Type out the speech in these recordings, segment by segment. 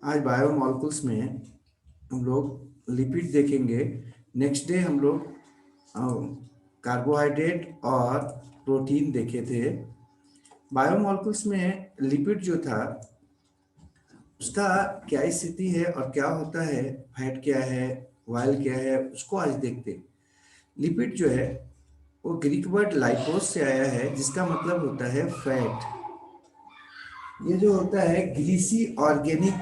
आज बायोमोलिकुल्स में हम लोग लिपिड देखेंगे। नेक्स्ट डे हम लोग कार्बोहाइड्रेट और प्रोटीन देखे थे। बायोमोलिकुल्स में लिपिड जो था उसका क्या स्थिति है और क्या होता है, फैट क्या है, ऑयल क्या है, उसको आज देखते हैं। लिपिड जो है वो ग्रीक वर्ड लाइपोस से आया है, जिसका मतलब होता है फैट। ये जो होता है ग्रीसी ऑर्गेनिक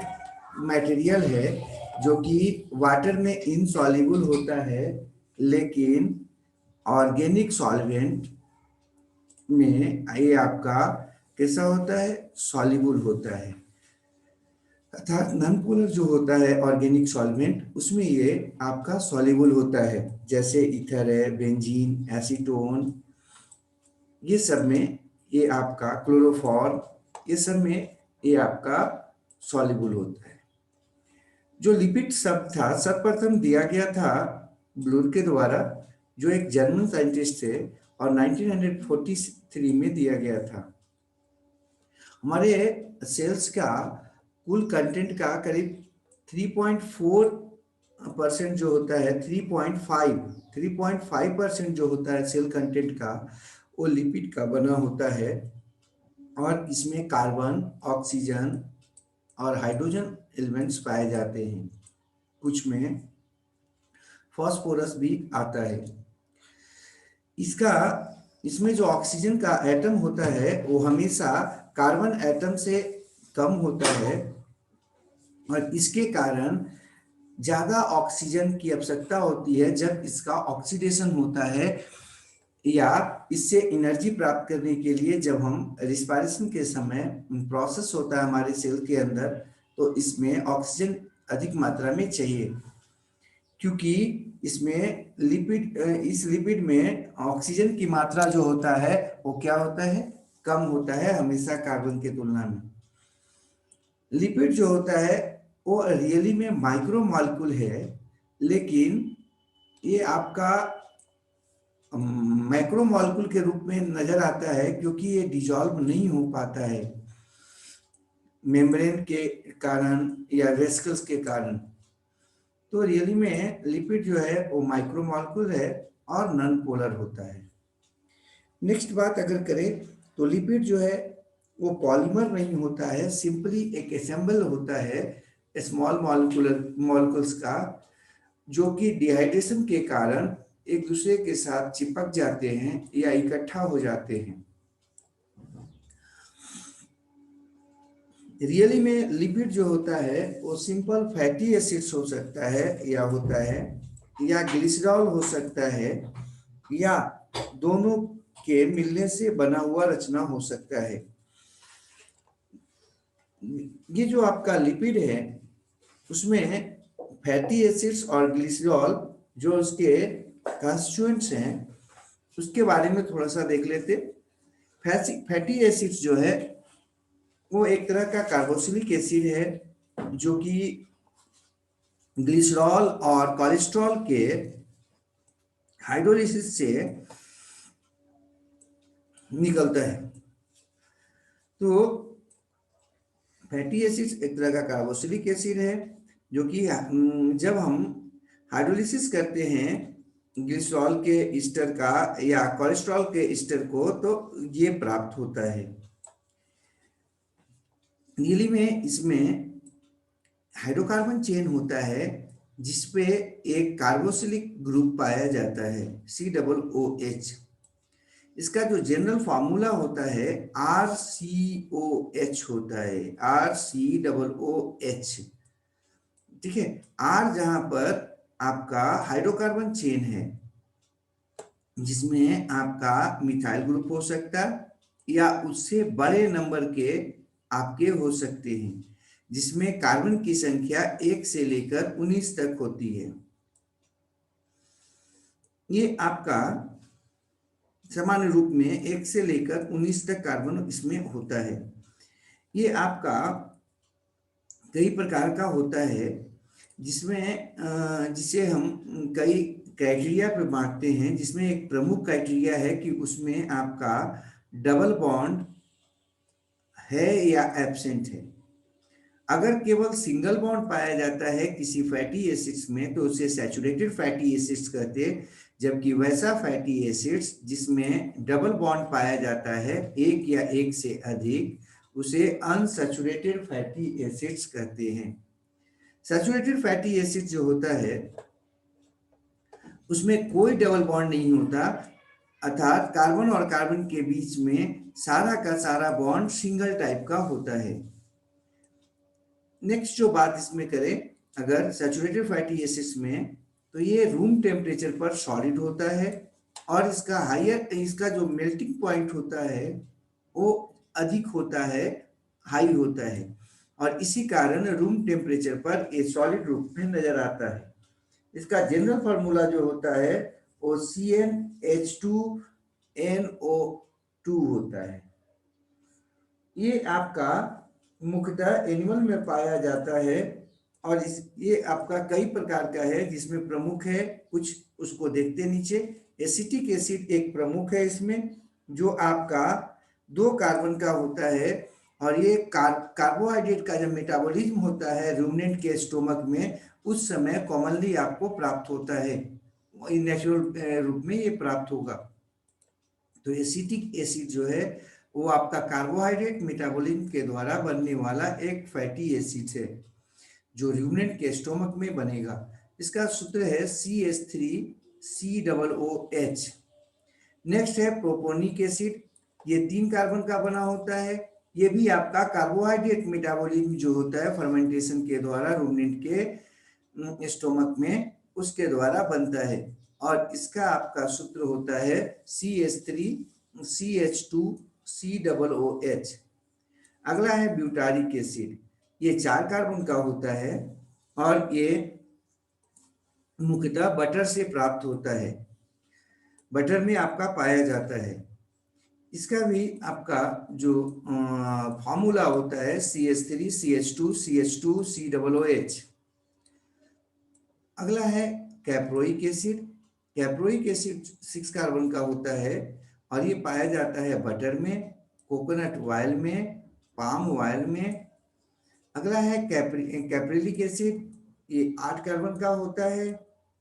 मटेरियल है, जो कि वाटर में इनसॉल्युबल होता है, लेकिन ऑर्गेनिक सॉल्वेंट में ये आपका कैसा होता है, सॉल्युबल होता है। अर्थात नॉन पोलर जो होता है ऑर्गेनिक सॉल्वेंट, उसमें ये आपका सॉल्युबल होता है, जैसे ईथर है, बेंजीन, एसीटोन, ये सब में ये आपका क्लोरोफॉर्म, ये सब में ये आपका सॉल्युबल होता है। जो लिपिड शब्द था सर्वप्रथम दिया गया था ब्लूर के द्वारा, जो एक जर्मन साइंटिस्ट थे, और 1943 में दिया गया था। हमारे सेल्स का कुल कंटेंट का करीब 3.4% जो होता है, 3.5% जो होता है सेल कंटेंट का, वो लिपिड का बना होता है। और इसमें कार्बन, ऑक्सीजन और हाइड्रोजन एलिमेंट्स पाए जाते हैं। कुछ में फास्फोरस भी आता है। इसका इसमें जो ऑक्सीजन का एटम होता है वो हमेशा कार्बन एटम से कम होता है, और इसके कारण ज्यादा ऑक्सीजन की आवश्यकता होती है जब इसका ऑक्सीडेशन होता है, या इससे एनर्जी प्राप्त करने के लिए जब हम रिस्पायरेशन के समय प्रोसेस होता है हमारे सेल के अंदर, तो इसमें ऑक्सीजन अधिक मात्रा में चाहिए, क्योंकि इसमें लिपिड इस लिपिड में ऑक्सीजन की मात्रा जो होता है वो क्या होता है, कम होता है हमेशा कार्बन के तुलना में। लिपिड जो होता है वो रियली में माइक्रो मॉलिक्यूल है, लेकिन ये आपका मैक्रो मॉलिक्यूल के रूप में नजर आता है, क्योंकि ये डिजॉल्व नहीं हो पाता है मेम्ब्रेन के कारण या वेसिकल्स के कारण। तो रियली में लिपिड जो है वो माइक्रो मॉलिक्यूल है और नॉन पोलर होता है। नेक्स्ट बात अगर करें तो लिपिड जो है वो पॉलीमर नहीं होता है, सिंपली एक असेंबल होता है स्मॉल मॉलिक्यूल्स का, जो कि डिहाइड्रेशन के कारण एक दूसरे के साथ चिपक जाते हैं या इकट्ठा हो जाते हैं। रियली में लिपिड जो होता है वो सिंपल फैटी एसिड्स हो सकता है, या ग्लिसरॉल हो सकता है, या दोनों के मिलने से बना हुआ रचना हो सकता है। ये जो आपका लिपिड है उसमें फैटी एसिड्स और ग्लिसरॉल जो उसके कंस्टिट्यूएंट्स हैं उसके बारे में थोड़ा सा देख लेते। फैटी एसिड्स जो है वो एक तरह का कार्बोक्सिलिक एसिड है, जो कि ग्लिसरॉल और कोलेस्ट्रॉल के हाइड्रोलिसिस से निकलता है। तो फैटी एसिड एक तरह का कार्बोक्सिलिक एसिड है, जो कि जब हम हाइड्रोलिसिस करते हैं ग्लिसरॉल के ईस्टर का या कोलेस्ट्रॉल के ईस्टर को, तो ये प्राप्त होता है। रियली में इसमें हाइड्रोकार्बन चेन होता है, जिसपे एक कार्बोक्सिलिक ग्रुप पाया जाता है COOH। इसका जो जनरल फॉर्मूला होता है RCOH होता है, RCOOH। ठीक है, R जहां पर आपका हाइड्रोकार्बन चेन है, जिसमें आपका मिथाइल ग्रुप हो सकता है या उससे बड़े नंबर के आपके हो सकते हैं, जिसमें कार्बन की संख्या 1 से लेकर 19 तक होती है। ये आपका सामान्य रूप में 1 से लेकर 19 तक कार्बन इसमें होता है। ये आपका कई प्रकार का होता है, जिसे हम कई क्राइटेरिया पे बांटते हैं, जिसमें एक प्रमुख क्राइटेरिया है कि उसमें आपका डबल बॉन्ड है या एब्सेंट है। अगर केवल सिंगल बॉन्ड पाया जाता है किसी फैटी एसिड्स में तो उसे सैचुरेटेड फैटी एसिड्स कहते हैं, जबकि वैसा फैटी एसिड्स जिसमें डबल बॉन्ड पाया जाता है एक या एक से अधिक उसे अनसैचुरेटेड फैटी एसिड्स कहते हैं। सैचुरेटेड फैटी एसिड जो होता है उसमें कोई डबल बॉन्ड नहीं होता, अर्थात कार्बन और कार्बन के बीच में सारा का सारा बॉन्ड सिंगल टाइप का होता है। नेक्स्ट जो बात इसमें करें अगर सैचुरेटेड फैटी एसिड्स में, तो ये रूम टेम्परेचर पर सॉलिड होता है और इसका जो मेल्टिंग पॉइंट होता है वो अधिक होता है, हाई होता है, और इसी कारण रूम टेम्परेचर पर ये सॉलिड रूप में नजर आता है। इसका जनरल फार्मूला जो होता है वो CnH2nO2 होता है। ये आपका मुख्यतः एनिमल में पाया जाता है और ये आपका कई प्रकार का है, जिसमें प्रमुख है कुछ, उसको देखते नीचे। एसिटिक एसिड एक प्रमुख है इसमें, जो आपका 2 कार्बन का होता है और ये कार्बोहाइड्रेट का जब मेटाबॉलिज्म होता है रूमिनेंट के स्टोमक में उस समय कॉमनली आपको प्राप्त होता है, नेचुरल रूप में ये प्राप्त होगा। तो एसिटिक एसिड जो है वो आपका कार्बोहाइड्रेट मेटाबॉलिज्म के द्वारा बनने वाला एक फैटी एसिड है जो रूमिनेंट के स्टोमक में बनेगा। इसका सूत्र है CH3COOH। नेक्स्ट है प्रोपोनिक एसिड, ये 3 कार्बन का बना होता है। ये भी आपका कार्बोहाइड्रेट मेटाबॉलिज्म जो होता है फर्मेंटेशन के द्वारा रूमिनेंट के स्टोमक में उसके द्वारा बनता है और इसका आपका सूत्र होता है CH3CH2COOH। अगला है ब्यूटारिक एसिड, ये 4 कार्बन का होता है और ये मुख्यतः बटर से प्राप्त होता है, बटर में आपका पाया जाता है। इसका भी आपका जो फॉर्मूला होता है CH3CH2CH2COOH। अगला है caproic acid, caproic acid 6 carbon का होता है और ये पाया जाता है बटर में, कोकोनट ऑयल में, पाम ऑयल में। अगला है कैप्रिलिक एसिड, ये 8 कार्बन का होता है,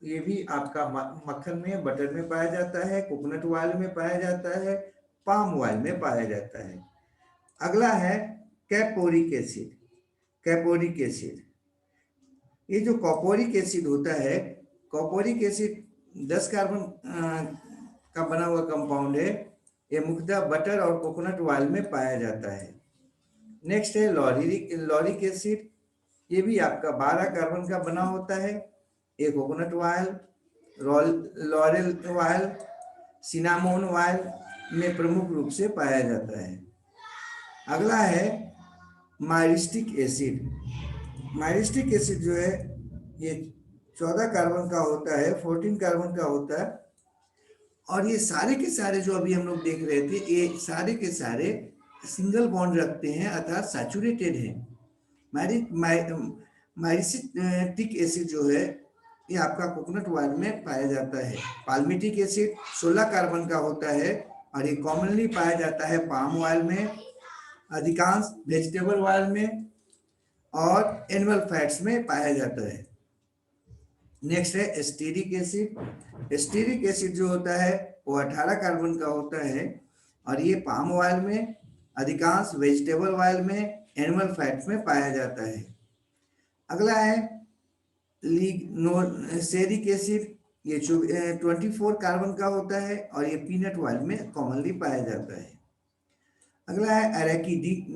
ये भी आपका मक्खन में, बटर में पाया जाता है, कोकोनट ऑयल में पाया जाता है, पाम ऑयल में पाया जाता है। अगला है कैपोरिक एसिड, कैपोरिक एसिड, ये जो कॉपोरिक एसिड होता है, कॉपोरिक एसिड 10 कार्बन का बना हुआ कंपाउंड है, ये मुख्यतः बटर और कोकोनट ऑयल में पाया जाता है। नेक्स्ट है लॉरिक एसिड, ये भी आपका 12 कार्बन का बना होता है, ये coconut oil, laurel oil, cinnamon oil में प्रमुख रूप से पाया जाता है। अगला है माइरिस्टिक एसिड, माइरिस्टिक एसिड जो है ये 14 कार्बन का होता है, 14 कार्बन का होता है और ये सारे के सारे जो अभी हम लोग देख रहे थे ये सारे के सारे सिंगल बॉन्ड रखते हैं अर्थात सैचुरेटेड है। माइरिस्टिक एसिड जो है ये आपका कोकोनट ऑयल में पाया जाता है। पाल्मिटिक एसिड 16 कार्बन का होता है और ये कॉमनली पाया जाता है पाम ऑयल में, अधिकांश वेजिटेबल ऑयल में और एनिमल फैट्स में पाया जाता है। नेक्स्ट है एस्टेरिक एसिड, एस्टेरिक एसिड जो होता है वो 18 कार्बन का होता है और ये पाम ऑयल में, अधिकांश वेजिटेबल ऑयल में, एनिमल फैट्स में पाया जाता है। अगला है लिग्नोसेरिक एसिड, ये 24 कार्बन का होता है और ये पीनट ऑयल में कॉमनली पाया जाता है। अगला है एराकिडिक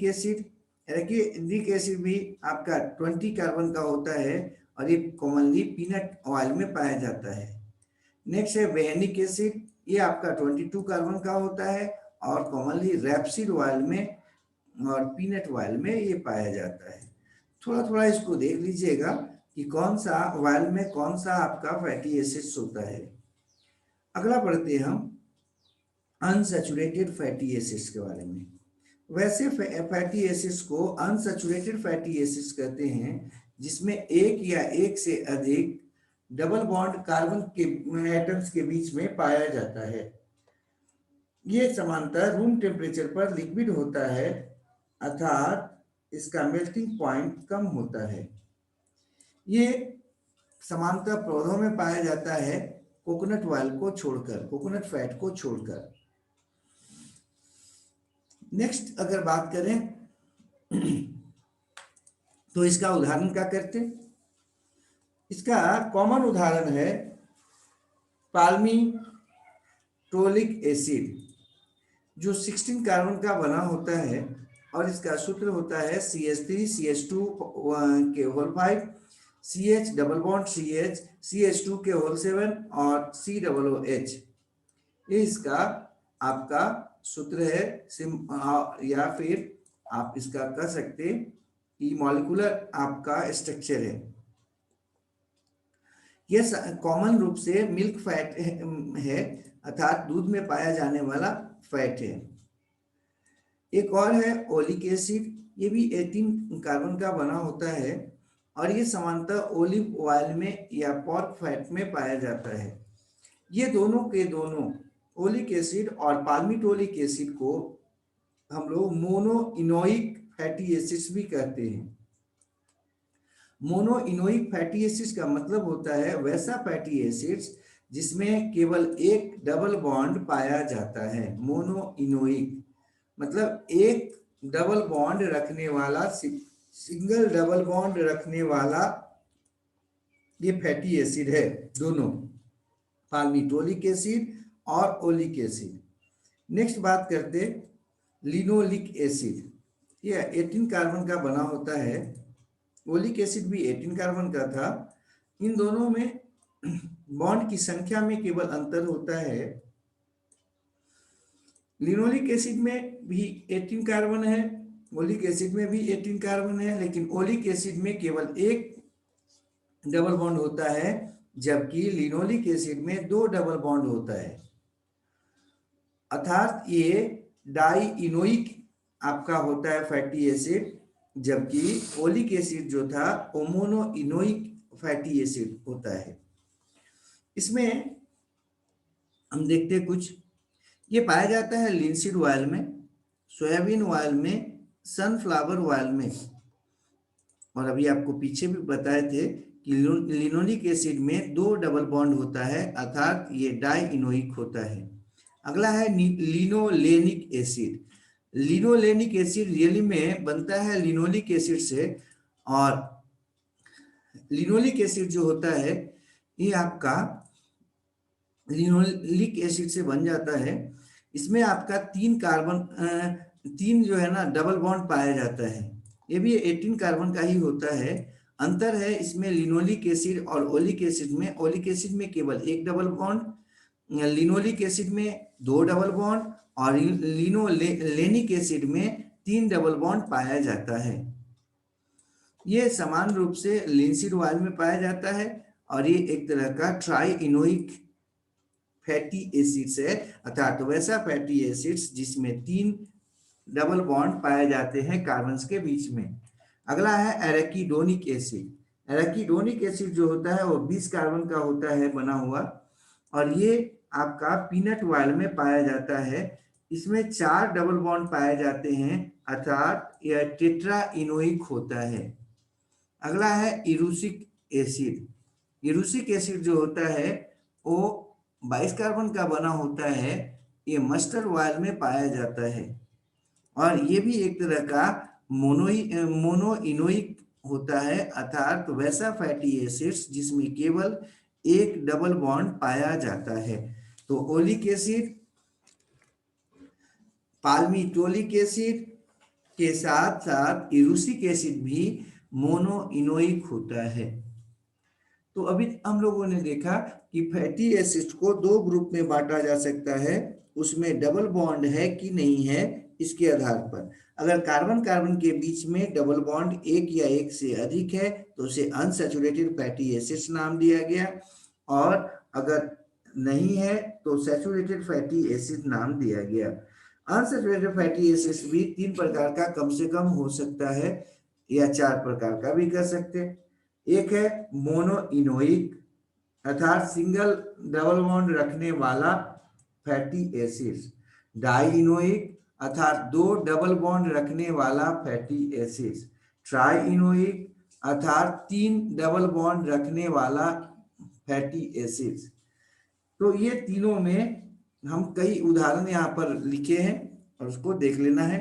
एसिड, एराकिडिक एसिड भी आपका 20 कार्बन का होता है और ये कॉमनली पीनट ऑयल में पाया जाता है। नेक्स्ट है वेनिक एसिड, ये आपका 22 कार्बन का होता है और कॉमनली रैपसीड ऑयल में और पीनट ऑयल में ये पाया जाता है। थोड़ा थोड़ा इसको देख लीजिएगा कि कौन सा ऑयल में कौन सा आपका फैटी एसिड्स होता है। अगला पढ़ते हैं हम अनसैचुरेटेड फैटी एसिड्स के बारे में। वैसे फैटी एसिड्स को अनसैचुरेटेड फैटी एसिड्स कहते हैं जिसमें एक या एक से अधिक डबल बॉन्ड कार्बन के एटम्स के बीच में पाया जाता है। ये सामान्यतः रूम टेम्परेचर पर लिक्विड होता है, अर्थात इसका मेल्टिंग पॉइंट कम होता है। ये सामान्यतः पौधों में पाया जाता है कोकोनट ऑयल को छोड़कर, कोकोनट फैट को छोड़कर। नेक्स्ट अगर बात करें तो इसका उदाहरण क्या करते, इसका कॉमन उदाहरण है पाल्मिटोलिक एसिड, जो 16 कार्बन का बना होता है और इसका सूत्र होता है CH3CH2 के whole 5, CH double bond CH, CH2 के होल 7 और COOH। ये इसका आपका सूत्र है, या फिर आप इसका कह सकते कि मॉलिक्यूलर आपका स्ट्रक्चर है। यह कॉमन रूप से मिल्क फैट है, अर्थात दूध में पाया जाने वाला फैट है। एक और है ओलिक एसिड, ये भी 18 कार्बन का बना होता है और ये सामान्यतः ओलिव ऑयल में या पॉर्क फैट में पाया जाता है। ये दोनों के दोनों ओलिक एसिड और पाल्मिटोलिक एसिड को हम लोग मोनोइनोइक फैटी एसिड्स भी कहते हैं। मोनोइनोइक फैटी एसिड्स का मतलब होता है वैसा फैटी एसिड्स जिसमें केवल एक डबल बॉन्ड पाया जाता है। मोनोइनोइक मतलब एक डबल बॉन्ड रखने वाला, सिंगल डबल बॉन्ड रखने वाला ये फैटी एसिड है, दोनों पाल्मिटोलिक एसिड और ओलिक एसिड। नेक्स्ट बात करते लिनोलिक एसिड, ये 18 कार्बन का बना होता है। ओलिक एसिड भी 18 कार्बन का था। इन दोनों में बॉन्ड की संख्या में केवल अंतर होता है। लिनोलिक एसिड में भी 18 कार्बन है, ओलिक एसिड में भी 18 कार्बन है, लेकिन ओलिक एसिड में केवल एक डबल बॉन्ड होता है, जबकि लिनोलिक एसिड में 2 डबल बॉन्ड होता है। अर्थात ये डाइइनोइक आपका होता है फैटी एसिड, जबकि ओलिक एसिड जो था वो मोनोइनोइक फैटी एसिड होता है। इसमें हम देखते कुछ, ये पाया जाता है लिनसीड ऑयल में, सोयाबीन ऑयल में, सनफ्लावर ऑयल में, और अभी आपको पीछे भी बताए थे कि लिनोलिक एसिड में 2 डबल बॉन्ड होता है, अर्थात ये डाइइनोइक होता है। अगला है linolenic acid. Linolenic acid really में बनता है लिनोलिक एसिड से, और लिनोलिक एसिड जो होता है ये आपका लिनोलिक एसिड से बन जाता है। इसमें आपका 3 कार्बन 3 जो है ना डबल बॉन्ड पाया जाता है। ये भी 18 कार्बन का ही होता है। अंतर है इसमें लिनोलिक एसिड और ओलिक एसिड में। ओलिक एसिड में केवल 1 डबल बॉन्ड, लिनोलिक एसिड में 2 डबल बॉन्ड, और लिनोलेनिक एसिड में 3 डबल बॉन्ड पाया जाता है। ये समान रूप से लिनसीड ऑयल में पाया जाता है, और ये एक तरह का ट्राइइनोइक फैटी एसिड्स है, अर्थात वैसा फैटी एसिड्स जिसमें 3 डबल बॉन्ड पाए जाते हैं कार्बन्स के बीच में। अगला है एराकिडोनिक एसिड। एराकिडोनिक एसिड जो होता है वो 20 कार्बन का होता है बना हुआ, और ये आपका पीनट ऑयल में पाया जाता है। इसमें 4 डबल बॉन्ड पाए जाते हैं, अर्थात यह टेट्राइनोइक होता है। अगला है इरूसिक एसिड। इरूसिक एसिड जो होता है वो 22 कार्बन का बना होता है। ये मस्टर्ड ऑयल में पाया जाता है, और ये भी एक तरह का मोनोइनोइक होता है, अर्थात वैसा फैटी एसिड्स जिसमें केवल एक डबल बॉन्ड पाया जाता है। तो ओलिक एसिड, पाल्मिटोलिक एसिड के साथ साथ इरूसिक एसिड भी मोनोइनोइक होता है। तो अभी हम लोगों ने देखा कि फैटी एसिड्स को 2 ग्रुप में बांटा जा सकता है, उसमें डबल बॉन्ड है कि नहीं है इसके आधार पर। अगर कार्बन कार्बन के बीच में डबल बॉन्ड एक या एक से अधिक है तो उसे अनसैचुरेटेड फैटी एसिड्स नाम दिया गया, और अगर नहीं है तो सैचुरेटेड फैटी एसिड नाम दिया गया। अनसैचुरेटेड फैटी एसिड्स भी 3 प्रकार का कम से कम हो सकता है, या 4 प्रकार का भी कर सकते हैं। एक है मोनोइनोइक, अर्थात सिंगल डबल बॉन्ड रखने वाला फैटी एसिड्स। डाइइनोइक, अर्थात 2 डबल बॉन्ड रखने वाला फैटी एसिड्स, ट्राइइनोइक अर्थात 3 डबल बॉन्ड रखने वाला फैटी एसिड्स। तो ये तीनों में हम कई उदाहरण यहाँ पर लिखे हैं और उसको देख लेना है।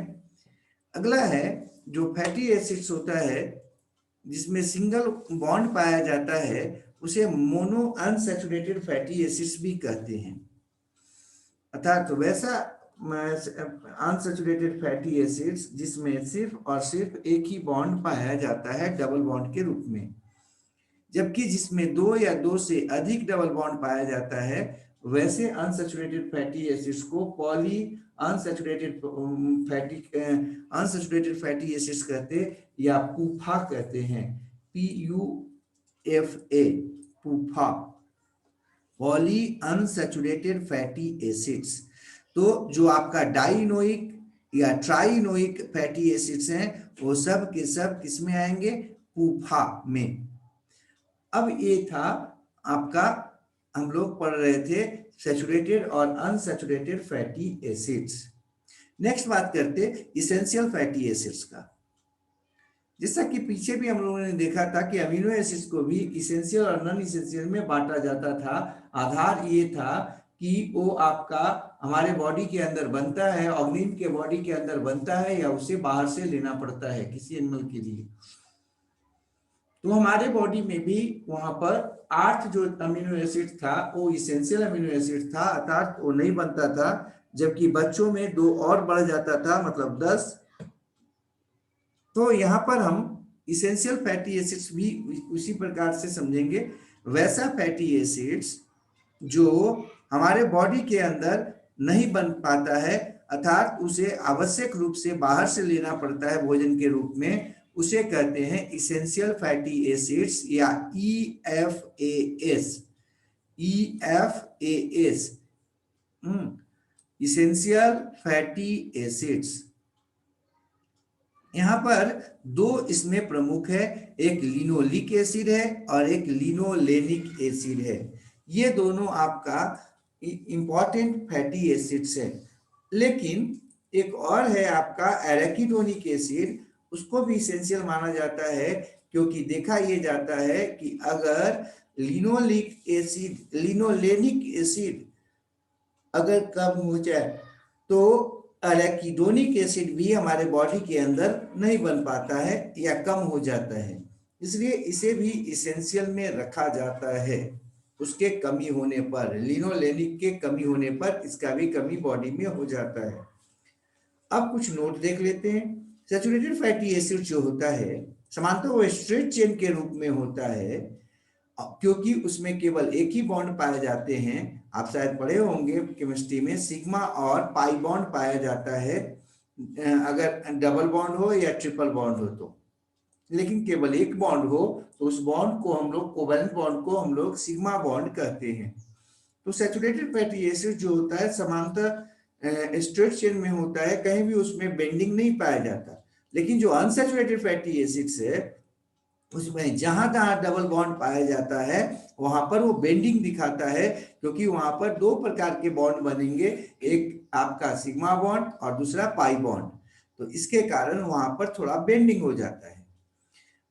अगला है जो फैटी एसिड्स होता है जिसमें सिंगल बॉन्ड पाया जाता है, उसे मोनो अनसैचुरेटेड फैटी एसिड्स भी कहते हैं। अर्थात तो वैसा अनसैचुरेटेड फैटी एसिड्स जिसमें सिर्फ और सिर्फ एक ही बॉन्ड पाया जाता है डबल बॉन्ड के रूप में, जबकि जिसमें 2 या 2 से अधिक डबल बॉन्ड पाया जाता है वैसे अनसैचुरेटेड फैटी एसिड्स को पॉली अनसैचुरेटेड फैटी एसिड्स कहते या पूफा कहते हैं, PUFA, पूफा, poly unsaturated fatty acids. तो जो आपका डाइनोइक या ट्राइनोइक फैटी एसिड्स हैं वो सब के सब किसमें आएंगे? पूफा में। अब ये था आपका, हम लोग पढ़ रहे थे सैचुरेटेड और अनसैचुरेटेड फैटी एसिड्स। नेक्स्ट बात करते इसेंशियल फैटी एसिड्स का। जैसा कि पीछे भी हम लोगों ने देखा था कि अमीनो एसिड्स को भी इसेंशियल और नॉन इसेंशियल में बांटा जाता था। आधार ये था कि वो आपका हमारे बॉडी के अंदर बनता है, ऑर्गेनिज्म के बॉडी के अंदर बनता है या उसे बाहर से लेना पड़ता है किसी एनिमल के लिए। तो हमारे बॉडी में भी वहां पर 8 जो अमीनो एसिड था वो इसेंशियल अमीनो एसिड था, अर्थात वो नहीं बनता था, जबकि बच्चों में 2 और बढ़ जाता था, मतलब 10। तो यहाँ पर हम इसेंशियल फैटी एसिड्स भी उसी प्रकार से समझेंगे, वैसा फैटी एसिड्स जो हमारे बॉडी के अंदर नहीं बन पाता है, अर्थात उसे आवश्यक रूप से बाहर से लेना पड़ता है भोजन के रूप में, उसे कहते हैं इसेंशियल फैटी एसिड्स या EFAS। EFAS, essential fatty acids. यहाँ पर 2 इसमें प्रमुख है, एक लिनोलिक एसिड है और एक लिनोलेनिक एसिड है। ये दोनों आपका इंपॉर्टेंट फैटी एसिड्स है। लेकिन एक और है आपका एराकिडोनिक एसिड, उसको भी इसेंशियल माना जाता है, क्योंकि देखा यह जाता है कि अगर लिनोलेनिक एसिड अगर कम हो जाए तो एराकिडोनिक एसिड भी हमारे बॉडी के अंदर नहीं बन पाता है या कम हो जाता है, इसलिए इसे भी इसेंशियल में रखा जाता है। उसके कमी होने पर, लिनोलेनिक के कमी होने पर इसका भी कमी बॉडी में हो जाता है। अब कुछ नोट देख लेते हैं। सैचुरेटेड फैटी एसिड जो होता है सामान्यतः वो स्ट्रेट चेन के रूप में होता है, क्योंकि उसमें केवल एक ही बॉन्ड पाए जाते हैं। आप शायद पढ़े होंगे केमिस्ट्री में, सिग्मा और पाई बॉन्ड पाया जाता है अगर डबल बॉन्ड हो या ट्रिपल बॉन्ड हो तो, लेकिन केवल एक बॉन्ड हो तो उस बॉन्ड को हम लोग, कोवेलेंट बॉन्ड को हम लोग सिग्मा बॉन्ड कहते हैं। तो सैचुरेटेड फैटी एसिड जो होता है सामान्यतः स्ट्रेट चेन में होता है, कहीं भी उसमें बेंडिंग नहीं पाया जाता। लेकिन जो अनसैचुरेटेड फैटी एसिड्स है उसमें जहां जहां डबल बॉन्ड पाया जाता है वहां पर वो बेंडिंग दिखाता है, क्योंकि वहां पर 2 प्रकार के बॉन्ड बनेंगे, एक आपका सिग्मा बॉन्ड और दूसरा पाई बॉन्ड। तो इसके कारण वहां पर थोड़ा बेंडिंग हो जाता है।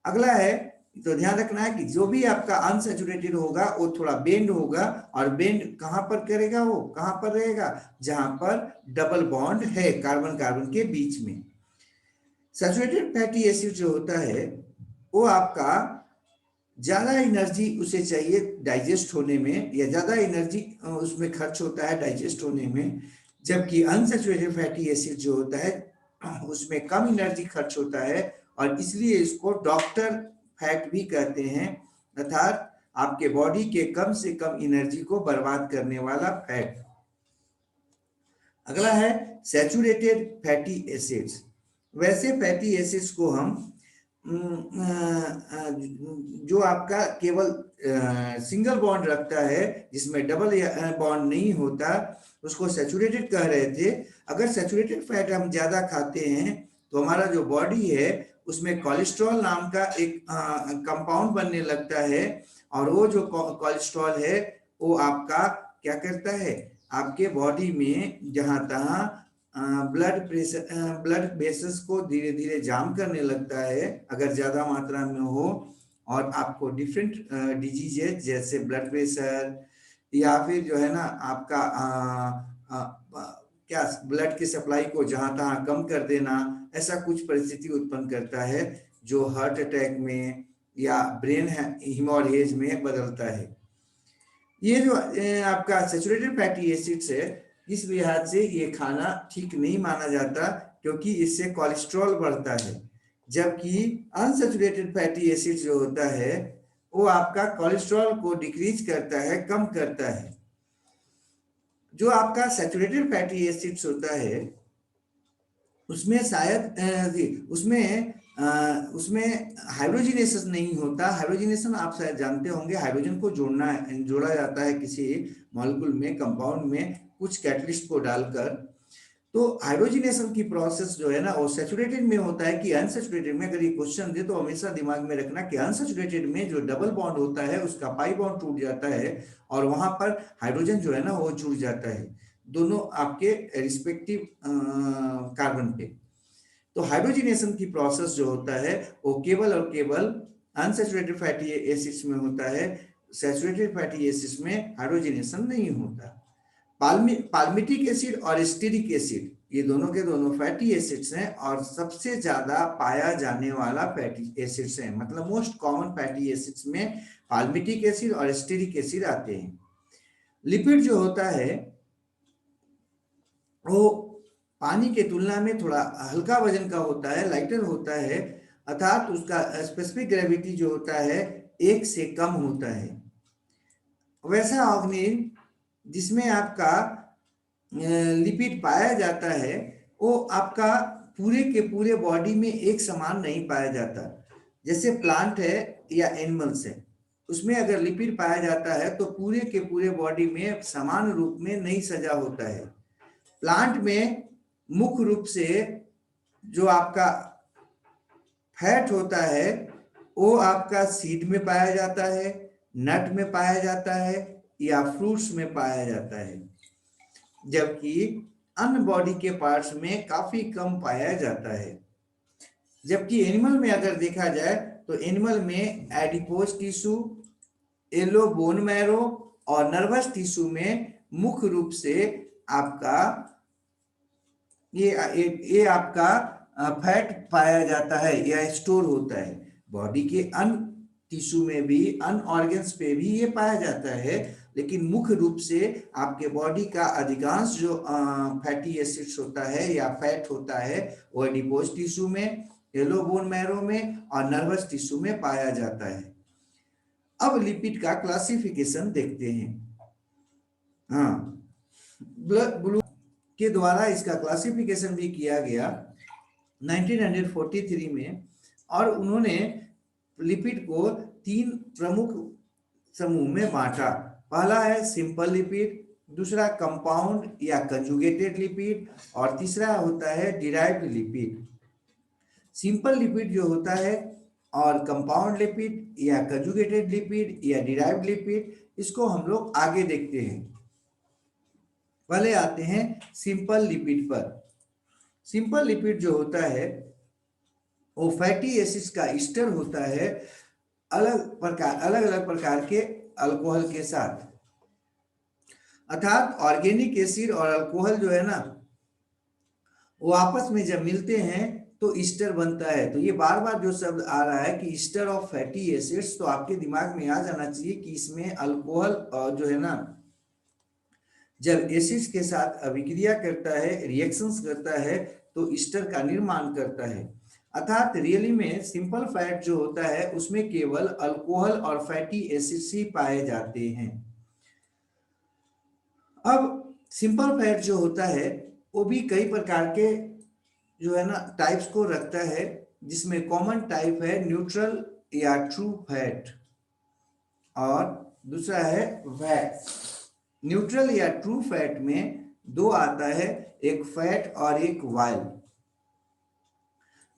अगला है, तो ध्यान रखना है कि जो भी आपका अनसैचुरेटेड होगा वो थोड़ा बेंड होगा, और बेंड कहां पर करेगा, वो कहां पर रहेगा, जहां पर डबल बॉन्ड है कार्बन कार्बन के बीच में। सैचुरेटेड फैटी एसिड जो होता है वो आपका ज्यादा एनर्जी उसे चाहिए डाइजेस्ट होने में, या ज्यादा एनर्जी उसमें खर्च होता है डाइजेस्ट होने में, जबकि अनसैचुरेटेड फैटी एसिड जो होता है उसमें कम एनर्जी खर्च होता है, और इसलिए इसको डॉक्टर फैट भी कहते हैं, अर्थात आपके बॉडी के कम से कम एनर्जी को बर्बाद करने वाला फैट। अगला है सैचुरेटेड फैटी एसिड्स। वैसे फैटी एसिड्स को हम जो आपका केवल सिंगल बॉन्ड रखता है, जिसमें डबल बॉन्ड नहीं होता, उसको सैचुरेटेड कह रहे थे। अगर सैचुरेटेड फैट हम ज्यादा खाते हैं तो हमारा जो बॉडी है उसमें कोलेस्ट्रॉल नाम का एक कंपाउंड बनने लगता है, और वो जो कोलेस्ट्रॉल है वो आपका क्या करता है, आपके बॉडी में जहां तहां ब्लड प्रेशर, ब्लड वेसल्स को धीरे धीरे जाम करने लगता है अगर ज्यादा मात्रा में हो, और आपको डिफरेंट डिजीजेज जैसे ब्लड प्रेशर या फिर जो है ना आपका क्या ब्लड की सप्लाई को जहां तहां कम कर देना, ऐसा कुछ परिस्थिति उत्पन्न करता है जो हार्ट अटैक में या ब्रेन हिमोरेज में बदलता है। ये जो आपका सैचुरेटेड फैटी एसिड्स है, इस लिहाज से ये खाना ठीक नहीं माना जाता क्योंकि इससे कोलेस्ट्रॉल बढ़ता है, जबकि अनसैचुरेटेड फैटी एसिड्स जो होता है वो आपका कोलेस्ट्रॉल को डिक्रीज करता है, कम करता है। जो आपका सैचुरेटेड फैटी एसिड्स होता है उसमें शायद उसमें हाइड्रोजिनेशन नहीं होता। हाइड्रोजिनेशन आप शायद जानते होंगे, हाइड्रोजन को जोड़ा जाता है किसी मॉलिक्यूल में, कंपाउंड में कुछ कैटलिस्ट को डालकर। तो हाइड्रोजिनेशन की प्रोसेस जो है ना वो सैचुरेटेड में होता है कि अनसैचुरेटेड में। अगर ये क्वेश्चन दे तो हमेशा दिमाग में रखना कि अनसैचुरेटेड में जो डबल बॉन्ड होता है उसका पाई बॉन्ड टूट जाता है और वहां पर हाइड्रोजन जो है ना वो जुड़ जाता है दोनों आपके रिस्पेक्टिव कार्बन पे। तो हाइड्रोजिनेशन की प्रोसेस जो होता है वो केवल और केवल अनसैचुरेटेड फैटी एसिड्स में होता है, सैचुरेटेड फैटी एसिड्स में हाइड्रोजिनेशन नहीं होता। पाल्मिटिक एसिड और स्टीरिक एसिड ये दोनों के दोनों फैटी एसिड्स हैं और सबसे ज्यादा पाया जाने वाला फैटी एसिड्स हैं, मतलब मोस्ट कॉमन फैटी एसिड्स में पाल्मिटिक एसिड और स्टीरिक एसिड आते हैं। लिपिड जो होता है वो पानी के तुलना में थोड़ा हल्का वजन का होता है, लाइटर होता है, अर्थात उसका स्पेसिफिक ग्रेविटी जो होता है 1 से कम होता है। वैसा ऑर्गेनिज्म जिसमें आपका लिपिड पाया जाता है वो आपका पूरे के पूरे बॉडी में एक समान नहीं पाया जाता। जैसे प्लांट है या एनिमल्स है, उसमें अगर लिपिड पाया जाता है तो पूरे के पूरे बॉडी में समान रूप में नहीं सजा होता है। प्लांट में मुख्य रूप से जो आपका फैट होता है वो आपका सीड में पाया जाता है, नट में पाया जाता है या फ्रूट्स में पाया जाता है, जबकि अन्य बॉडी के पार्ट्स में काफी कम पाया जाता है। जबकि एनिमल में अगर देखा जाए तो एनिमल में adipose tissue, yellow bone marrow और नर्वस टिश्यू में मुख्य रूप से आपका ये आपका फैट पाया जाता है या स्टोर होता है। बॉडी के अन्य टिश्यू में भी, अन्य ऑर्गन्स पे भी ये पाया जाता है, लेकिन मुख्य रूप से आपके बॉडी का अधिकांश जो फैटी एसिड्स होता है या फैट होता है वो एडिपोज टिश्यू में, येलो बोन मैरो में और नर्वस टिश्यू में पाया जाता है। अब लिपिड का क्लासिफिकेशन देखते हैं। हाँ, ब्लू के द्वारा इसका क्लासिफिकेशन भी किया गया 1943 में, और उन्होंने लिपिड को 3 प्रमुख समूह में बांटा। पहला है सिंपल लिपिड, दूसरा कंपाउंड या कंजुगेटेड लिपिड और तीसरा होता है डिराइव्ड लिपिड। सिंपल लिपिड जो होता है और कंपाउंड लिपिड या कंजुगेटेड लिपिड या डिराइव्ड लिपिड, इसको हम लोग आगे देखते हैं। पहले आते हैं सिंपल लिपिड पर। सिंपल लिपिड जो होता है वो फैटी एसिड्स का ईस्टर होता है अलग अलग प्रकार के अल्कोहल के साथ, अर्थात ऑर्गेनिक एसिड और अल्कोहल जो है ना वो आपस में जब मिलते हैं तो ईस्टर बनता है। तो ये बार बार जो शब्द आ रहा है कि ईस्टर ऑफ फैटी एसिड्स, तो आपके दिमाग में आ जाना चाहिए कि इसमें अल्कोहल जो है ना जब एसिड्स के साथ अभिक्रिया करता है, रिएक्शंस करता है, तो ईस्टर का निर्माण करता है। अर्थात रियली में सिंपल फैट जो होता है उसमें केवल अल्कोहल और फैटी एसिड्स ही पाए जाते हैं। अब सिंपल फैट जो होता है वो भी कई प्रकार के जो है ना टाइप्स को रखता है, जिसमें कॉमन टाइप है न्यूट्रल या ट्रू फैट और दूसरा है वैट। न्यूट्रल या ट्रू फैट में 2 आता है, एक फैट और एक वाइल।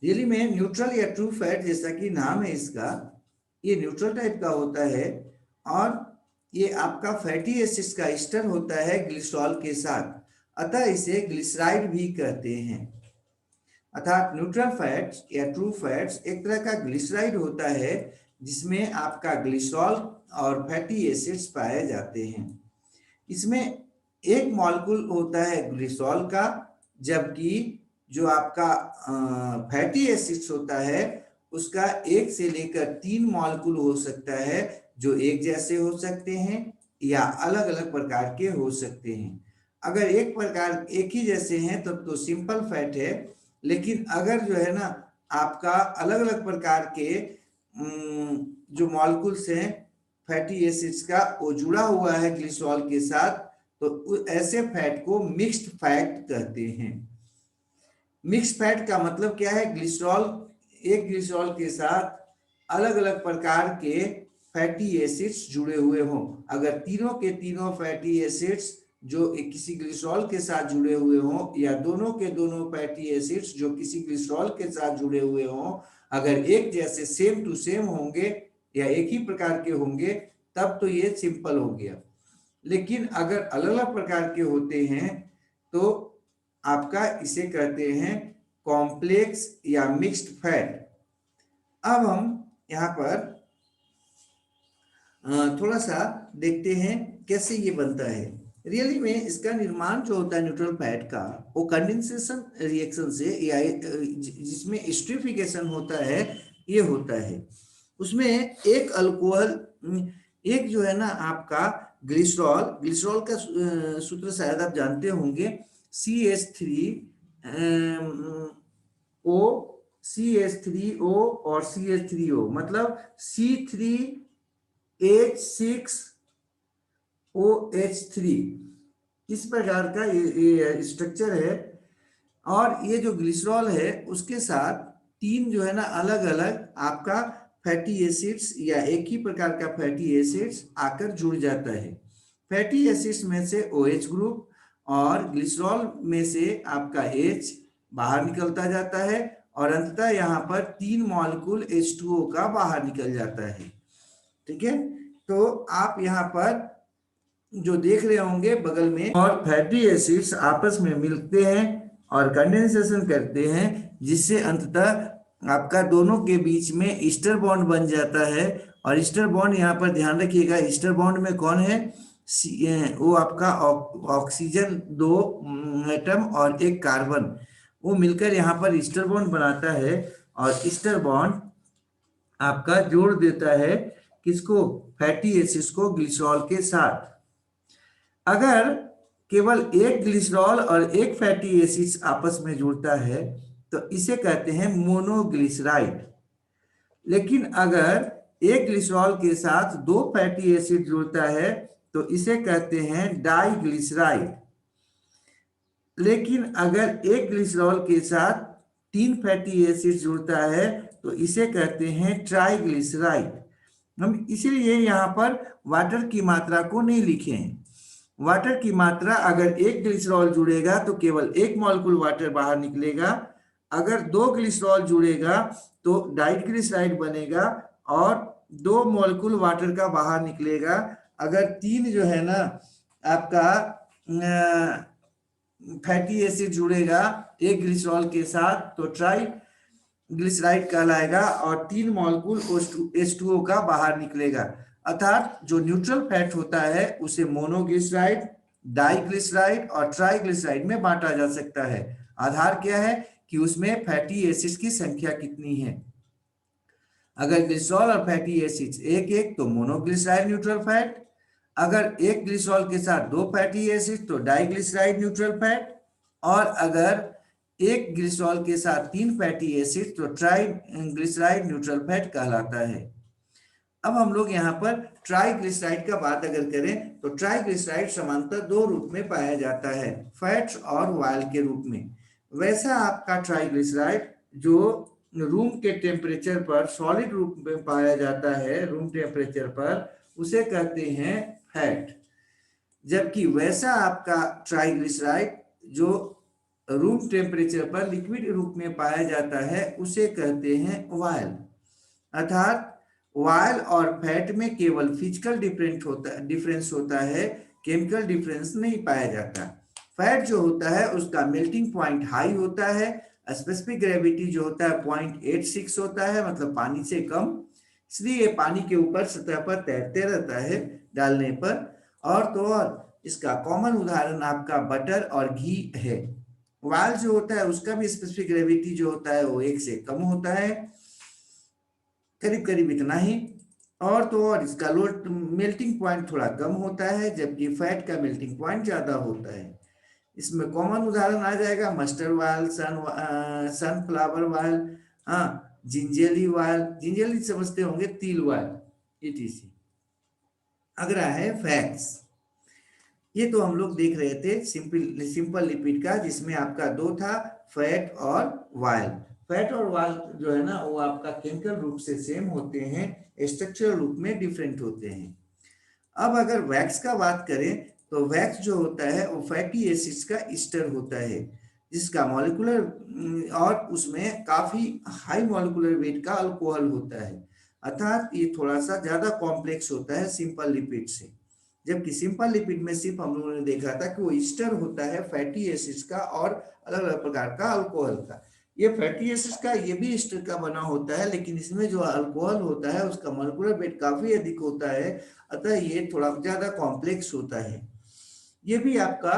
रियली में न्यूट्रल या ट्रू फैट, जैसा कि नाम है इसका, ये न्यूट्रल टाइप का होता है और ये आपका फैटी एसिड्स का ईस्टर होता है ग्लिसरॉल के साथ। अतः इसे ग्लिसराइड भी कहते हैं। अर्थात न्यूट्रल फैट्स या ट्रू फैट्स एक तरह का ग्लिसराइड होता है जिसमें आपका ग्लिसरॉल और फैटी एसिड्स पाए जाते हैं। इसमें एक मॉलिक्यूल होता है ग्लिसरॉल का, जबकि जो आपका फैटी एसिड्स होता है उसका 1 से लेकर 3 मॉलिक्यूल हो सकता है, जो एक जैसे हो सकते हैं या अलग अलग प्रकार के हो सकते हैं। अगर एक ही जैसे हैं तब तो सिंपल फैट है, लेकिन अगर जो है ना आपका अलग अलग प्रकार के जो मॉलिक्यूल्स हैं फैटी एसिड्स का, वो जुड़ा हुआ है ग्लिसरॉल के साथ, तो ऐसे फैट को मिक्स्ड फैट कहते हैं। मिक्स्ड फैट का मतलब क्या है? एक ग्लिसरॉल के साथ अलग अलग प्रकार के फैटी एसिड्स जुड़े हुए हों। अगर तीनों के तीनों फैटी एसिड्स जो किसी ग्लिसरॉल के साथ जुड़े हुए हों, या दोनों के दोनों फैटी एसिड्स जो किसी ग्लिसरॉल के साथ जुड़े हुए हों, अगर एक जैसे सेम टू सेम होंगे या एक ही प्रकार के होंगे, तब तो ये सिंपल हो गया। लेकिन अगर अलग अलग प्रकार के होते हैं तो आपका इसे कहते हैं कॉम्प्लेक्स या मिक्स्ड फैट। अब हम यहाँ पर थोड़ा सा देखते हैं कैसे ये बनता है। रियली में इसका निर्माण जो होता है न्यूट्रल फैट का, वो कंडेंसेशन रिएक्शन से या जिसमें एस्टरिफिकेशन होता है, ये होता है। उसमें एक अल्कोहल, एक जो है ना आपका ग्लिसरॉल का सूत्र शायद आप जानते होंगे, CH3O, CH3O और CH3O, मतलब C3H6OH3, इस प्रकार का ये स्ट्रक्चर है। और ये जो ग्लिसरॉल है उसके साथ 3 जो है ना अलग अलग आपका फैटी एसिड्स या एक ही प्रकार का फैटी एसिड्स आकर जुड़ जाता है। फैटी एसिड्स में से OH ग्रुप और ग्लिसरॉल में से आपका H बाहर निकलता जाता है, और अंततः यहाँ पर 3 मॉलिक्यूल H2O का बाहर निकल जाता है। ठीक है, तो आप यहाँ पर जो देख रहे होंगे बगल में, और फैटी एसिड्स आपस में मिलते हैं और कंडेंसेशन करते हैं, जिससे अंततः आपका दोनों के बीच में ईस्टर बॉन्ड बन जाता है। और ईस्टर बॉन्ड यहाँ पर ध्यान रखिएगा, ईस्टर बॉन्ड में कौन है? वो आपका ऑक्सीजन 2 एटम और एक कार्बन, वो मिलकर यहाँ पर ईस्टर बॉन्ड बनाता है। और ईस्टर बॉन्ड आपका जोड़ देता है किसको? फैटी एसिड्स को ग्लिसरॉल के साथ। अगर केवल एक ग्लिसरॉल और एक फैटी एसिड्स आपस में जुड़ता है तो इसे कहते हैं मोनोग्लिसराइड। लेकिन अगर एक ग्लिसरॉल के साथ 2 फैटी एसिड जुड़ता है तो इसे कहते हैं डाइग्लिसराइड। लेकिन अगर एक ग्लिसरॉल के साथ 3 फैटी एसिड जुड़ता है तो इसे कहते हैं ट्राइग्लिसराइड। हम इसीलिए यहाँ पर वाटर की मात्रा को नहीं लिखे हैं। वाटर की मात्रा, अगर एक ग्लिसरॉल जुड़ेगा तो केवल एक मॉलिक्यूल वाटर बाहर निकलेगा, अगर 2 ग्लिसरॉल जुड़ेगा तो डाइग्लिसराइड बनेगा और 2 मॉलिक्यूल वाटर का बाहर निकलेगा। अगर 3 जो है ना आपका फैटी एसिड जुड़ेगा एक ग्लिसरॉल के साथ तो ट्राइग्लिसराइड कहलाएगा, और 3 मॉलिक्यूल H2O का बाहर निकलेगा। अर्थात जो न्यूट्रल फैट होता है उसे मोनोग्लिसराइड, डाइग्लिसराइड और ट्राइग्लिसराइड में बांटा जा सकता है। आधार क्या है? कि उसमें फैटी एसिड्स की संख्या कितनी है। अगर ग्लिसरॉल और फैटी एसिड्स एक एक तो मोनोग्लिसराइड न्यूट्रल फैट, अगर एक ग्लिसरॉल के साथ 2 फैटी एसिड तो डाइग्लिसराइड न्यूट्रल फैट, और अगर एक ग्लिसरॉल के साथ 3 फैटी एसिड तो ट्राइग्लिसराइड न्यूट्रल फैट कहलाता है। अब हम लोग यहाँ पर ट्राइग्लिसराइड का बात अगर करें तो ट्राइग्लिसराइड सामान्यतः 2 रूप में पाया जाता है, फैट्स और ऑयल के रूप में। वैसा आपका ट्राइग्लिसराइड जो रूम के टेम्परेचर पर सॉलिड रूप में पाया जाता है, रूम टेम्परेचर पर, उसे कहते हैं फैट। जबकि वैसा आपका ट्राइग्लिसराइड जो रूम टेम्परेचर पर लिक्विड रूप में पाया जाता है उसे कहते हैं ऑयल। अर्थात ऑयल और फैट में केवल फिजिकल डिफरेंस होता है, केमिकल डिफरेंस नहीं पाया जाता। फैट जो होता है उसका मेल्टिंग पॉइंट हाई होता है, स्पेसिफिक ग्रेविटी जो होता है 0.86 होता है, मतलब पानी से कम, इसलिए ये पानी के ऊपर सतह पर तैरते रहता है डालने पर। और तो और इसका कॉमन उदाहरण आपका बटर और घी है। वाल जो होता है उसका भी स्पेसिफिक ग्रेविटी जो होता है वो 1 से कम होता है, करीब करीब इतना ही। और तो और इसका लो मेल्टिंग पॉइंट थोड़ा कम होता है, जबकि फैट का मेल्टिंग पॉइंट ज्यादा होता है। इसमें कॉमन उदाहरण आ जाएगा मस्टर्ड वाल, सनफ्लावर वाल, हाँ, जिंजेली वाल, जिंजेली समझते होंगे, तिल वाल, etc। अगला है फैट्स। ये तो हम लोग देख रहे थे सिंपल सिंपल लिपिड का, जिसमें आपका दो था, फैट और वायल। फैट और वायल जो है ना वो आपका केमिकल रूप से सेम होते हैं, स्ट्रक्चरल रूप में डिफरेंट होते हैं। अब अगर वैक्स का बात करें तो वैक्स जो होता है वो फैटी एसिड्स का ईस्टर होता है, जिसका मॉलिक्यूलर और उसमें काफी हाई मॉलिक्यूलर वेट का अल्कोहल होता है, अर्थात ये थोड़ा सा ज्यादा कॉम्प्लेक्स होता है सिंपल लिपिड से। जबकि सिंपल लिपिड में सिर्फ हम लोगों ने देखा था कि वो ईस्टर होता है फैटी एसिड्स का और अलग अलग प्रकार का अल्कोहल का। ये फैटी एसिड्स का ये भी ईस्टर का बना होता है, लेकिन इसमें जो अल्कोहल होता है उसका मॉलिक्यूलर वेट काफी अधिक होता है, अतः ये थोड़ा ज्यादा कॉम्प्लेक्स होता है। ये भी आपका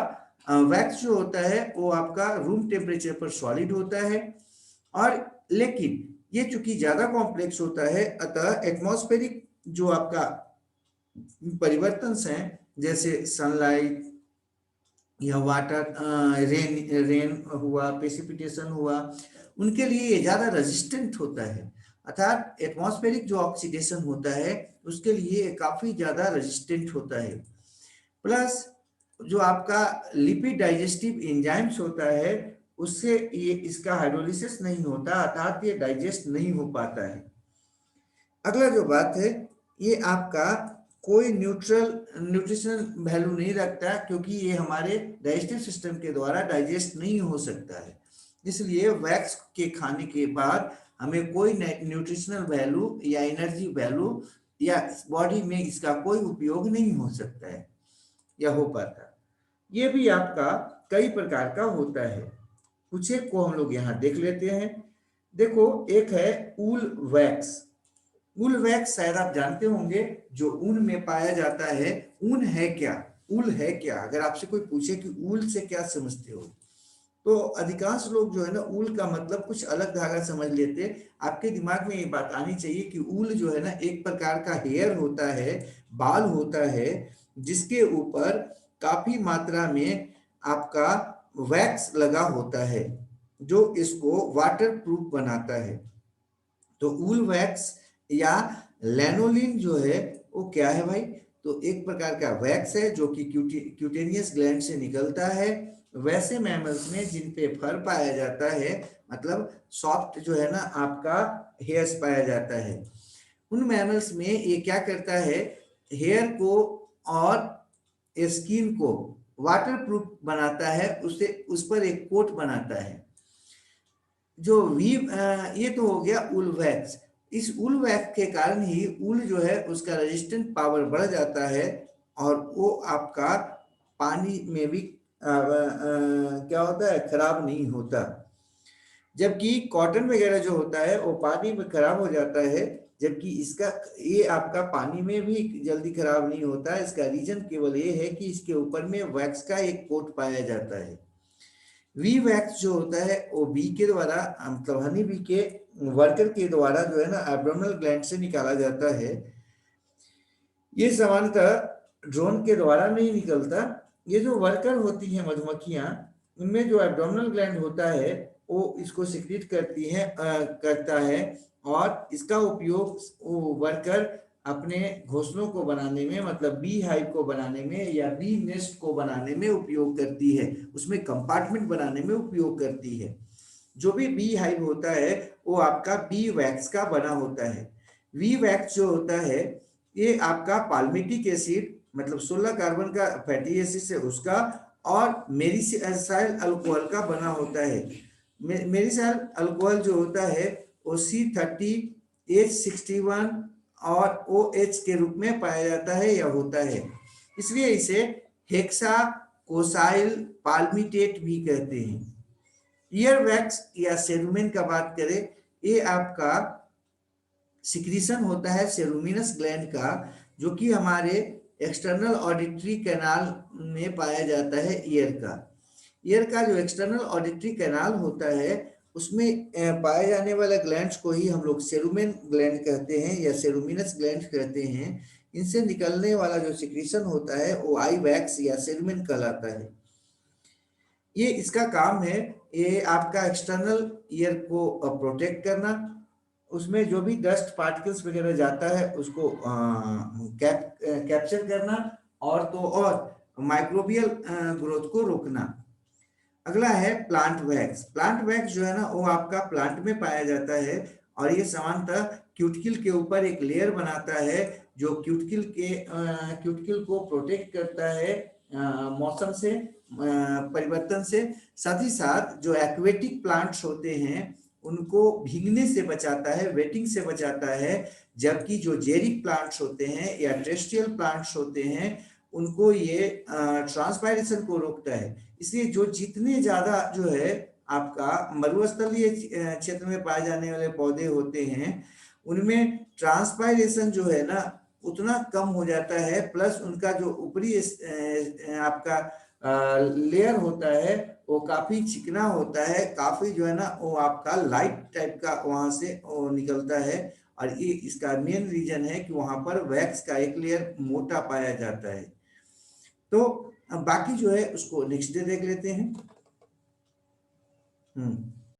वैक्स जो होता है वो आपका रूम टेम्परेचर पर सॉलिड होता है, और लेकिन ये चूंकि ज्यादा कॉम्प्लेक्स होता है, अतः एटमॉस्फेरिक जो आपका परिवर्तन हैं, जैसे सनलाइट या वाटर, रेन रेन हुआ, प्रेसिपिटेशन हुआ, उनके लिए ये ज्यादा रेजिस्टेंट होता है। अर्थात एटमॉस्फेरिक जो ऑक्सीडेशन होता है उसके लिए ये काफी ज्यादा रेजिस्टेंट होता है। प्लस जो आपका लिपिड डाइजेस्टिव एंजाइम्स होता है उससे ये इसका हाइड्रोलिसिस नहीं होता, अर्थात ये डाइजेस्ट नहीं हो पाता है। अगला जो बात है, ये आपका कोई न्यूट्रिशनल वैल्यू नहीं रखता, क्योंकि ये हमारे डाइजेस्टिव सिस्टम के द्वारा डाइजेस्ट नहीं हो सकता है। इसलिए वैक्स के खाने के बाद हमें कोई न्यूट्रिशनल वैल्यू या एनर्जी वैल्यू या बॉडी में इसका कोई उपयोग नहीं हो सकता है या हो पाता। ये भी आपका कई प्रकार का होता है, कुछ एक को हम लोग यहाँ देख लेते हैं। देखो, एक है ऊल वैक्स। ऊल वैक्स शायद आप जानते होंगे, जो ऊन में पाया जाता है। ऊन है क्या, ऊल है क्या, अगर आपसे कोई पूछे कि ऊल से क्या समझते हो, तो अधिकांश लोग जो है ना ऊल का मतलब कुछ अलग धागा समझ लेते। आपके दिमाग में ये बात आनी चाहिए कि ऊल जो है ना एक प्रकार का हेयर होता है, बाल होता है, जिसके ऊपर काफी मात्रा में आपका वैक्स लगा होता है, जो इसको वाटर प्रूफ बनाता है। तो ऊल वैक्स या लैनोलिन जो है वो क्या है भाई, तो एक प्रकार का वैक्स है जो कि क्यूटेनियस ग्लैंड से निकलता है। वैसे मैमल्स में जिन पे फर पाया जाता है, मतलब सॉफ्ट जो है ना आपका हेयर्स पाया जाता है, उन मैमल्स में ये क्या करता है, हेयर को और स्किन को वाटर प्रूफ बनाता है, उससे उस पर एक कोट बनाता है। जो वी ये तो हो गया उल वैक्स। इस उल वैक्स के कारण ही उल जो है उसका रेजिस्टेंट पावर बढ़ जाता है, और वो आपका पानी में भी क्या होता है, खराब नहीं होता। जबकि कॉटन वगैरह जो होता है वो पानी में खराब हो जाता है, जबकि इसका ये आपका पानी में भी जल्दी खराब नहीं होता। इसका रीजन केवल ये है कि इसके ऊपर में वैक्स का एक कोट पाया जाता है। वी वैक्स जो होता है वो बी के द्वारा, मतलब हनी बी के वर्कर के द्वारा जो है ना एब्डोमिनल ग्लैंड से निकाला जाता है। ये सामान्यतः ड्रोन के द्वारा नहीं निकलता। ये जो वर्कर होती हैं मधुमक्खियां, उनमें जो एब्डोमिनल ग्लैंड होता है वो इसको सिक्रीट करता है, और इसका उपयोग वो वर्कर अपने घोंसलों को बनाने में, मतलब बी हाइव को बनाने में या बी नेस्ट को बनाने में उपयोग करती है, उसमें कंपार्टमेंट बनाने में उपयोग करती है। जो भी बी हाइव होता है वो आपका बी वैक्स का बना होता है। वी वैक्स जो होता है ये आपका पाल्मिटिक एसिड, मतलब 16 कार्बन का फैटी एसिड से उसका, और मेरिसाइल अल्कोहल का बना होता है। मेरिसाइल अल्कोहल जो होता है वो C30, H61 और OH के रूप में पाया जाता है या होता है। इसलिए इसे हेक्सा कोसाइल पाल्मिटेट भी कहते हैं। ईयर वैक्स या सेरुमेन का बात करें, ये आपका सिक्रीशन होता है सेरुमिनस ग्लैंड का, जो कि हमारे एक्सटर्नल ऑडिटरी कैनाल में पाया जाता है। ईयर का जो एक्सटर्नल ऑडिटरी कैनाल होता है उसमें पाए जाने वाले ग्लैंड्स को ही हम लोग सेरुमेन ग्लैंड कहते हैं या सेरुमिनस ग्लैंड कहते हैं। इनसे निकलने वाला जो सिक्रीशन होता है वो आई वैक्स या सेरुमेन कहलाता है। ये इसका काम है, ये आपका एक्सटर्नल ईयर को प्रोटेक्ट करना, उसमें जो भी डस्ट पार्टिकल्स वगैरह जाता है उसको कैप्चर करना, और तो और माइक्रोबियल ग्रोथ को रोकना। अगला है प्लांट वैक्स। प्लांट वैक्स जो है ना वो आपका प्लांट में पाया जाता है, और ये सामान्यतः क्यूटिकल के ऊपर एक लेयर बनाता है जो क्यूटिकल को प्रोटेक्ट करता है मौसम से, परिवर्तन से। साथ ही साथ जो एक्वेटिक प्लांट्स होते हैं उनको भीगने से बचाता है, वेटिंग से बचाता है, जबकि जो जेरिक प्लांट्स होते हैं या टेरेस्ट्रियल प्लांट्स होते हैं उनको ये ट्रांसपायरेशन को रोकता है। इसलिए जो जितने ज्यादा जो है आपका मरुस्थलीय क्षेत्र में पाए जाने वाले पौधे होते हैं उनमें ट्रांसपायरेशन जो है ना उतना कम हो जाता है, प्लस उनका जो ऊपरी आपका लेयर होता है वो काफी चिकना होता है, काफी जो है ना वो आपका लाइट टाइप का वहां से वो निकलता है। और ये इसका मेन रीजन है कि वहां पर वैक्स का एक लेयर मोटा पाया जाता है। तो बाकी जो है उसको नेक्स्ट डे देख लेते हैं।